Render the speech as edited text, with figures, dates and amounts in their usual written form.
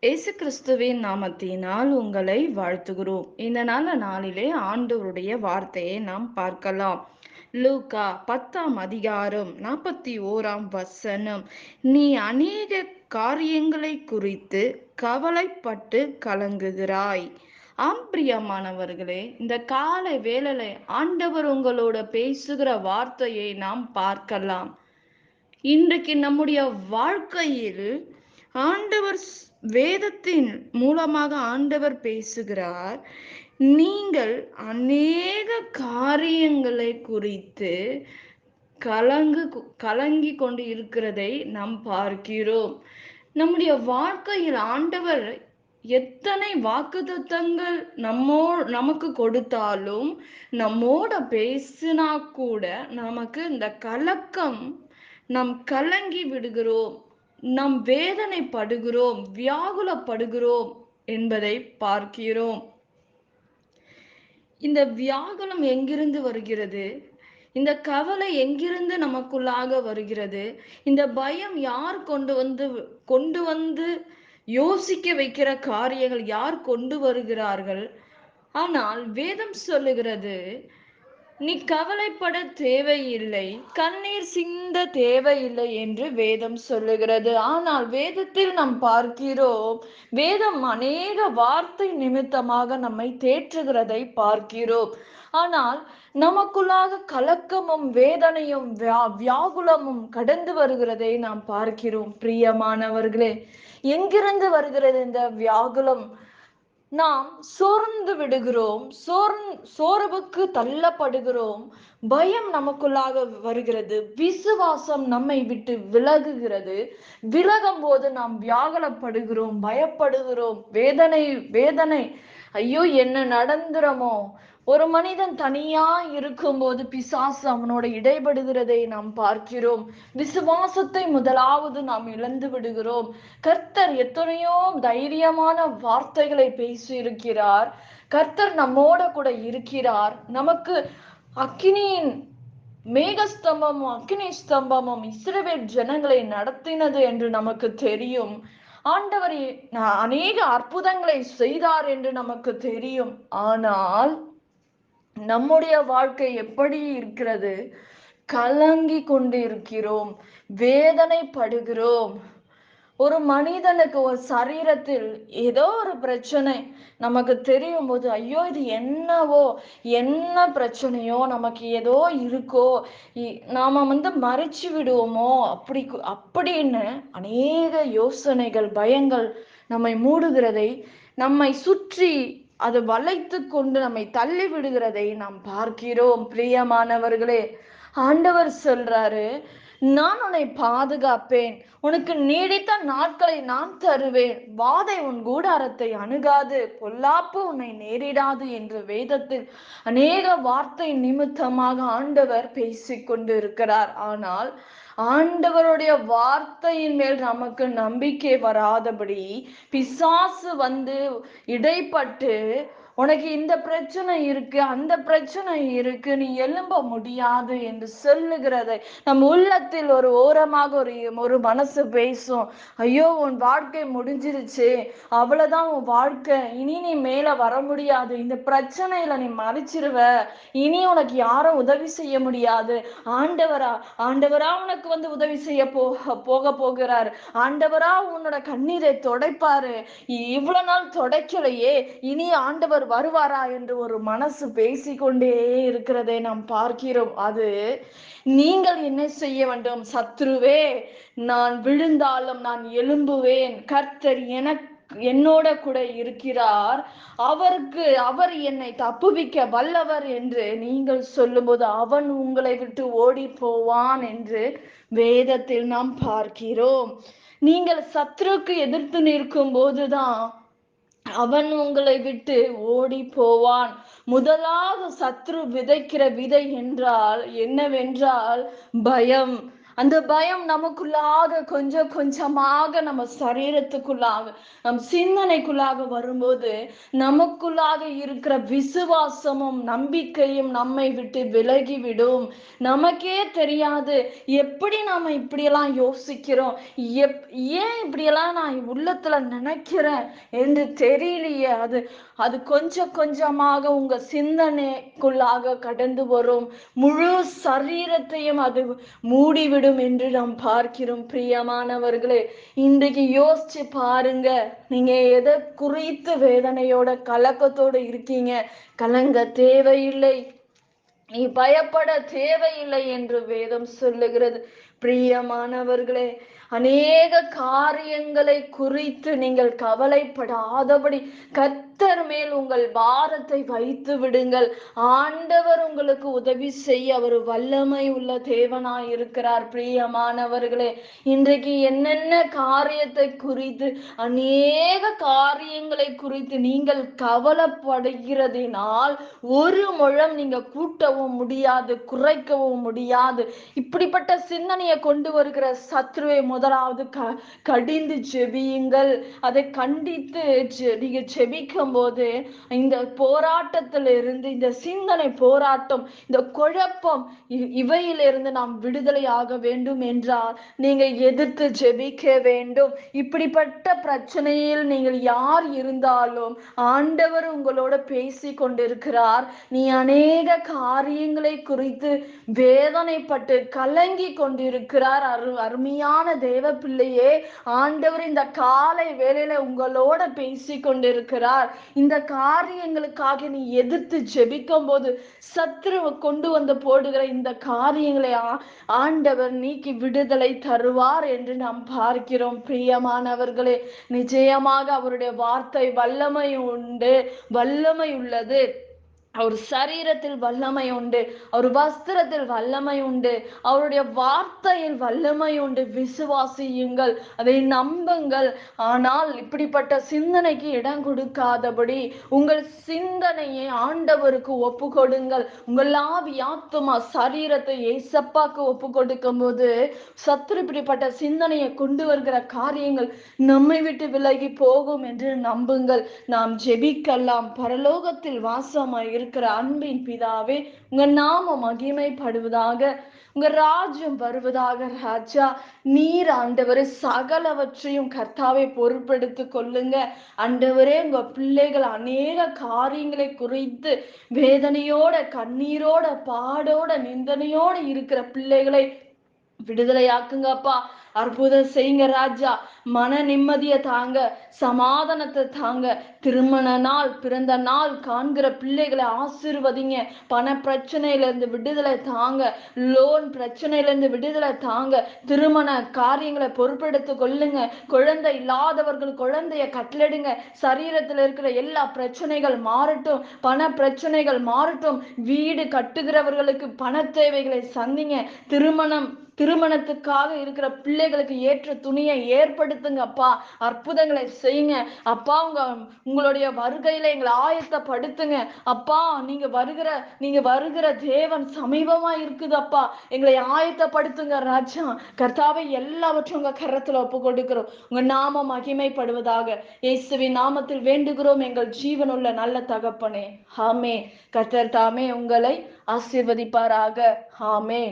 இயேசு கிறிஸ்துவின் நாமத்தினால் உங்களை வாழ்த்துகிறோம். இந்த நல்ல நாளிலே ஆண்டவருடைய வார்த்தையை நாம் பார்க்கலாம். லூக்கா 10ஆம் அதிகாரம் 41ஆம் வசனம். நீ அநேக காரியங்களை குறித்து கவலைப்பட்டு கலங்குகிறாய். ஆம் பிரியமானவர்களே, இந்த காலை வேளையில ஆண்டவர் உங்களோட பேசுகிற வார்த்தையை நாம் பார்க்கலாம். இன்றைக்கு நம்முடைய வாழ்க்கையில் ஆண்டவர் வேதத்தின் மூலமாக ஆண்டவர் பேசுகிறார். நீங்கள் அநேக காரியங்களை குறித்து கலங்கி கொண்டு இருக்கிறதை நாம் பார்க்கிறோம். நம்முடைய வாழ்க்கையில் ஆண்டவர் எத்தனை வாக்குத்தத்தங்கள் நமக்கு கொடுத்தாலும், நம்மோட பேசினா கூட நமக்கு இந்த கலக்கம், நாம் கலங்கி விடுகிறோம், நாம் வேதனைப்படுகிறோம், வியாகுலப்படுகிறோம் என்பதை பார்க்கிறோம். இந்த வியாகுலம் எங்கிருந்து வருகிறது? இந்த கவலை எங்கிருந்து நமக்குள்ளாக வருகிறது? இந்த பயம் யார் கொண்டு வந்து யோசிக்க வைக்கிற காரியங்கள் யார் கொண்டு வருகிறார்கள்? ஆனால் வேதம் சொல்லுகிறது, நீ கவலைப்பட தேவையில்லை, கண்ணீர் சிந்த தேவையில்லை என்று வேதம் சொல்லுகிறது. ஆனால் வேதத்தில் நாம் பார்க்கிறோம், வேதம் அநேக வார்த்தை நிமித்தமாக நம்மை தேற்றுகிறதை பார்க்கிறோம். ஆனால் நமக்குள்ளாக கலக்கமும் வேதனையும் வியாகுலமும் கடந்து வருகிறதை நாம் பார்க்கிறோம். பிரியமானவர்களே, எங்கிருந்து வருகிறது இந்த வியாகுலம்? நாம் சோர்ந்து விடுகிறோம், சோர்வுக்கு தள்ளப்படுகிறோம், பயம் நமக்குள்ளாக வருகிறது, விசுவாசம் நம்மை விட்டு விலகுகிறது. விலகும் போது நாம் வியாகுலப்படுகிறோம், பயப்படுகிறோம், வேதனை. ஐயோ, என்ன நடந்துறமோ? ஒரு மனிதன் தனியா இருக்கும்போது பிசாசு அவனோட இடைபடுகிறதை நாம் பார்க்கிறோம். விசுவாசத்தை முதலாவது நாம் இழந்து விடுகிறோம். கர்த்தர் எத்தனையோ தைரியமான வார்த்தைகளை பேசி இருக்கிறார். கர்த்தர் நம்மோட கூட இருக்கிறார். நமக்கு அக்கினியின் மேகஸ்தம்பமும் அக்கினி ஸ்தம்பமும் இஸ்ரவேல் ஜனங்களை நடத்தினது என்று நமக்கு தெரியும். ஆண்டவர் அநேக அற்புதங்களை செய்தார் என்று நமக்கு தெரியும். ஆனால் நம்முடைய வாழ்க்கை எப்படி இருக்கிறது? கலங்கி கொண்டு இருக்கிறோம், வேதனைப்படுகிறோம். ஒரு மனிதனுக்கு ஒரு சரீரத்தில் ஏதோ ஒரு பிரச்சனை நமக்கு தெரியும் போது, ஐயோ, இது என்ன பிரச்சனையோ, நமக்கு ஏதோ இருக்கோ, நாம மறைச்சு விடுவோமோ அப்படின்னு அநேக யோசனைகள், பயங்கள் நம்மை மூடுகிறதை, நம்மை சுற்றி அது வளைத்து கொண்டு நம்மை தள்ளி விடுகிறதை நாம் பார்க்கிறோம். பிரியமானவர்களே, ஆண்டவர் சொல்றாரு, நான் உன்னை பாதுகாப்பேன், உனக்கு நீடித்த நாட்களை நான் தருவேன், வாதை உன் கூடாரத்தை அணுகாது, பொல்லாப்பு உன்னை நேரிடாது என்று வேதத்தில் அநேக வார்த்தை நிமித்தமாக ஆண்டவர் பேசிக்கொண்டு இருக்கிறார். ஆனால் ஆண்டவருடைய வார்த்தையின் மேல் நமக்கு நம்பிக்கை வராதபடி பிசாசு இடைப்பட்டு, உனக்கு இந்த பிரச்சனை இருக்கு, அந்த பிரச்சனை இருக்கு, நீ எழும்ப முடியாது என்று சொல்லுகிறதை நம் உள்ளத்தில் ஒரு ஓரமாக ஒரு மனசு பேசும். ஐயோ, உன் வாழ்க்கை முடிஞ்சிருச்சு, அவ்வளவுதான் உன் வாழ்க்கை, இனி நீ மேல வர முடியாது, இந்த பிரச்சனையில நீ மறைச்சிருவ, இனி உனக்கு யாரும் உதவி செய்ய முடியாது, ஆண்டவரா உனக்கு உதவி செய்ய போகிறார், ஆண்டவரா உன்னோட கண்ணீரை துடைப்பாரு, இவ்வளவு நாள் துடைக்கலையே, இனி ஆண்டவர் வருவாரா என்று ஒரு மனசு பேசிக்கொண்டே இருக்கிறதை நாம் பார்க்கிறோம். அது நீங்கள் என்ன செய்ய வேண்டும்? சத்ருவே, நான் விழுந்தாலும் நான் எழும்புவேன், கர்த்தர் என்னோட கூட இருக்கிறார், அவர் என்னை தப்புவிக்க வல்லவர் என்று நீங்கள் சொல்லும்போது அவன் உங்களை விட்டு ஓடி போவான் என்று வேதத்தில் நாம் பார்க்கிறோம். நீங்கள் சத்ருக்கு எதிர்த்து நிற்கும் போதுதான் அவன் உங்களை விட்டு ஓடி போவான். முதலாவது சத்ரு விதைக்கிற விதை என்றால் என்னவென்றால் பயம். அந்த பயம் நமக்குள்ளாக கொஞ்சம் கொஞ்சமாக நம்ம சரீரத்துக்குள்ளாக நம் சிந்தனைக்குள்ளாக வரும்போது நமக்குள்ளாக இருக்கிற விசுவாசமும் நம்பிக்கையும் நம்மை விட்டு விலகிவிடும். நமக்கே தெரியாது எப்படி நாம இப்படியெல்லாம் யோசிக்கிறோம், ஏன் இப்படியெல்லாம் நான் உள்ளத்துல நினைக்கிறேன் என்று தெரியலையே. அது அது கொஞ்சம் கொஞ்சமாக உங்க சிந்தனைக்குள்ளாக கடந்து வரும். முழு சரீரத்தையும் அது மூடிவிடும் என்று நாம் பார்க்கிறோம். பிரியமானவர்களே, இன்றைக்கு யோசிச்சு பாருங்க, நீங்க எதை குறித்து வேதனையோட கலக்கத்தோடு இருக்கீங்க? கலங்க தேவையில்லை, நீ பயப்பட தேவையில்லை என்று வேதம் சொல்லுகிறது. பிரியமானவர்களே, அநேக காரியங்களை குறித்து நீங்கள் கவலைப்படாதபடி கர்த்தர் மேல் உங்கள் பாரத்தை வைத்து விடுங்கள். ஆண்டவர் உங்களுக்கு உதவி செய்ய அவர் வல்லமை உள்ள தேவனாய் இருக்கிறார். பிரியமானவர்களே, இன்றைக்கு என்னென்ன காரியத்தை குறித்து, அநேக காரியங்களை குறித்து நீங்கள் கவலைப்படுகிறதினால் ஒரு முழம் நீங்க கூட்டவும் முடியாது, குறைக்கவும் முடியாது. இப்படிப்பட்ட சிந்தனையை கொண்டு வருகிற சத்ருவை முதலாவது கடிந்து ஜெபியுங்கள். அதை கண்டித்து நீங்க ஜெபிக்கும் போது இந்த போராட்டத்திலிருந்து, இந்த சிந்தனை போராட்டம், இந்த குழப்பம், இவையிலிருந்து நாம் விடுதலையாக வேண்டும் என்றால் நீங்க எதிர்த்து ஜெபிக்க வேண்டும். இப்படிப்பட்ட பிரச்சனையில் நீங்கள் யார் இருந்தாலும் ஆண்டவர் உங்களோட பேசி கொண்டிருக்கிறார். நீ அநேக காரியங்களை குறித்து வேதனைப்பட்டு கலங்கி கொண்டிருக்கிறார். அருமையான தேவ பிள்ளையே, ஆண்டவர் இந்த காலை வேளையில உங்களோட பேசி கொண்டிருக்கிறார். இந்த காரியங்களுக்காக நீ எதிர்த்து ஜெபிக்கும் போது சத்ருவை கொண்டு வந்து போடுகிற இந்த காரியங்களை ஆண்டவர் நீக்கி விடுதலை தருவார் என்று நாம் பார்க்கிறோம். பிரியமானவர்களே, நிச்சயமாக அவருடைய வார்த்தை வல்லமை உண்டு, வல்லமை உள்ளது. அவர் சரீரத்தில் வல்லமை உண்டு, அவர் வஸ்திரத்தில் வல்லமை உண்டு, அவருடைய வார்த்தையில் வல்லமை உண்டு. விசுவாசியுங்கள், அதை நம்புங்கள். ஆனால் இப்படிப்பட்ட சிந்தனைக்கு இடம் கொடுக்காதபடி உங்கள் சிந்தனையை ஆண்டவருக்கு ஒப்பு கொடுங்கள். உங்கள் ஆவி, ஆத்துமா, சரீரத்தை ஏசப்பாக்கு ஒப்பு கொடுக்கும் போது சத்துரு இப்படிப்பட்ட சிந்தனையை கொண்டு வருகிற காரியங்கள் நம்மை விட்டு விலகி போகும் என்று நம்புங்கள். நாம் ஜெபிக்கலாம். பரலோகத்தில் வாசமாய் இருக்கிற அன்பின் பிதாவே, உங்க நாமம் மகிமைப்படுவதாக, உங்க ராஜ்யம் வருவதாக. ராஜா, நீர் ஆண்டவரே சகலவற்றையும் கர்த்தாவை பொறுப்பெடுத்துக் கொள்ளுங்க. ஆண்டவரே, உங்க பிள்ளைகள் அநேக காரியங்களை குறித்து வேதனையோட, கண்ணீரோட, பாடோட, நிந்தனையோட இருக்கிற பிள்ளைகளை விடுதலையாக்குங்கப்பா. அற்புதம் செய்யுங்க ராஜா. மன நிம்மதியை தாங்க, சமாதானத்தை தாங்க. திருமண நாள், பிறந்த நாள் காண்கிற பிள்ளைகளை ஆசீர்வதிங்க. பண பிரச்சனையில இருந்து விடுதலை தாங்க, லோன் பிரச்சனையில இருந்து விடுதலை தாங்க. திருமண காரியங்களை பொறுப்பெடுத்துக் கொள்ளுங்க. குழந்தை இல்லாதவர்கள் குழந்தைய கட்டளிடுங்க. சரீரத்தில் இருக்கிற எல்லா பிரச்சனைகள் மாறட்டும், பண பிரச்சனைகள் மாறட்டும். வீடு கட்டுகிறவர்களுக்கு பண தேவைகளை சந்திங்க. திருமணத்துக்காக இருக்கிற பிள்ளைகளுக்கு ஏற்ற துணியை ஏற்படுத்துங்க அப்பா. அற்புதங்களை செய்யுங்க அப்பா. உங்களுடைய வருகையில எங்களை ஆயத்தப்படுத்துங்க அப்பா. நீங்க வருகிற தேவன் சமீபமா இருக்குது அப்பா. எங்களை ஆயத்தப்படுத்துங்க ராஜா. கர்த்தாவை எல்லாவற்றும் உங்க கரத்துல ஒப்பு கொடுக்கிறோம். உங்க நாமம் மகிமைப்படுவதாக. இயேசுவின் நாமத்தில் வேண்டுகிறோம் எங்கள் ஜீவனுள்ள நல்ல தகப்பனே. ஆமே. கர்த்தர் தாமே உங்களை ஆசீர்வதிப்பாராக. ஆமே.